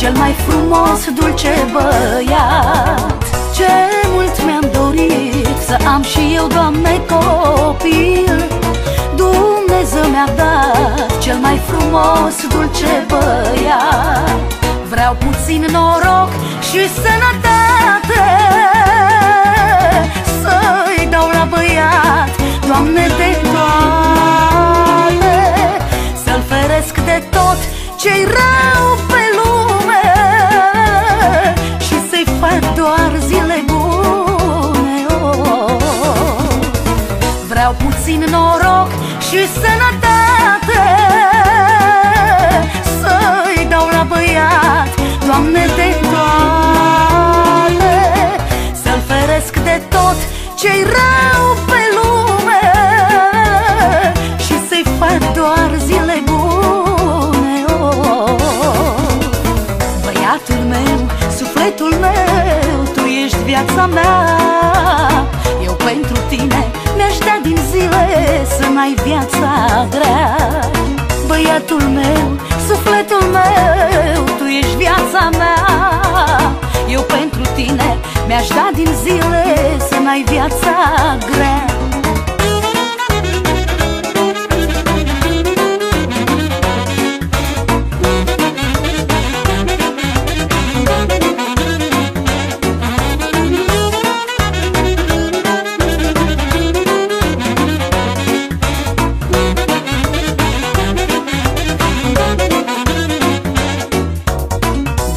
cel mai frumos, dulce băiat. Ce mult mi-am dorit să am și eu, Doamne, copil. Dumnezeu mi-a dat cel mai frumos, dulce băiat. Vreau puțin noroc și sănătate să-i dau la băiat, Doamne, de toate. Să-l feresc de tot ce-i rău pe lume și să-i fac doar zile bune. Vreau puțin noroc și sănătate să-i dau la băiat, Doamne, de toate. Să-l feresc de tot ce-i rău pe lume și să-i fac doar zile bune. Băiatul meu, sufletul meu, tu ești viața mea. Eu pentru tine mi-aș da din zile să n-ai viața grea. Băiatul meu, sufletul meu, tu ești viața mea. Eu pentru tine mi-aș da din zile să n-ai viața grea.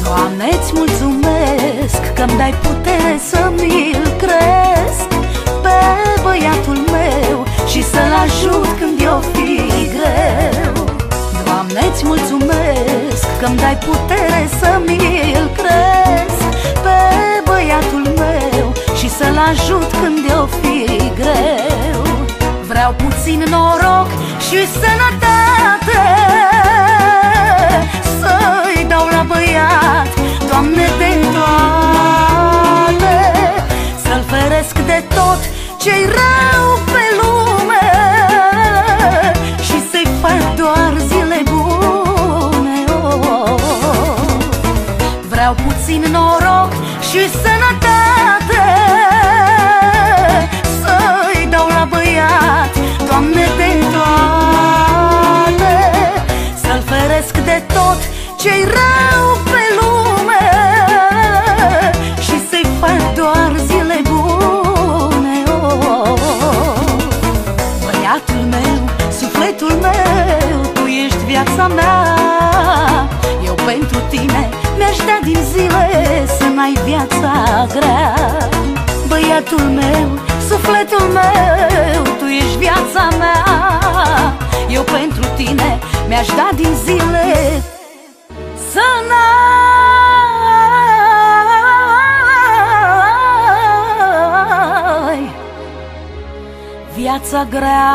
Doamne-ți mulțumesc că-mi dai putere să mi-l cresc pe băiatul meu și să-l ajut când eu fi greu. Doamne-ți mulțumesc că-mi dai putere să mi-l cresc pe băiatul meu și să-l ajut când eu fi greu. Vreau puțin noroc și sănătate să-i dau la băiat, Doamne, de toate. Să-l feresc de tot ce-i rău pe lume și să-i fac doar zile bune. Vreau puțin noroc și sănătate să-i dau la băiat, Doamne, de toate. Să-l feresc de tot ce-i rău pe lume și să-i fac doar zile bune. Băiatul meu, sufletul meu, tu ești viața mea. Eu pentru tine mi-aș da din zile să n-ai viața grea. Băiatul meu, sufletul meu, tu ești viața mea. Eu pentru tine mi-aș da din zile să n-ai viața grea.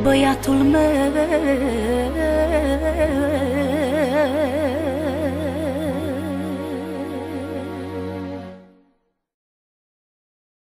Băiatul meu.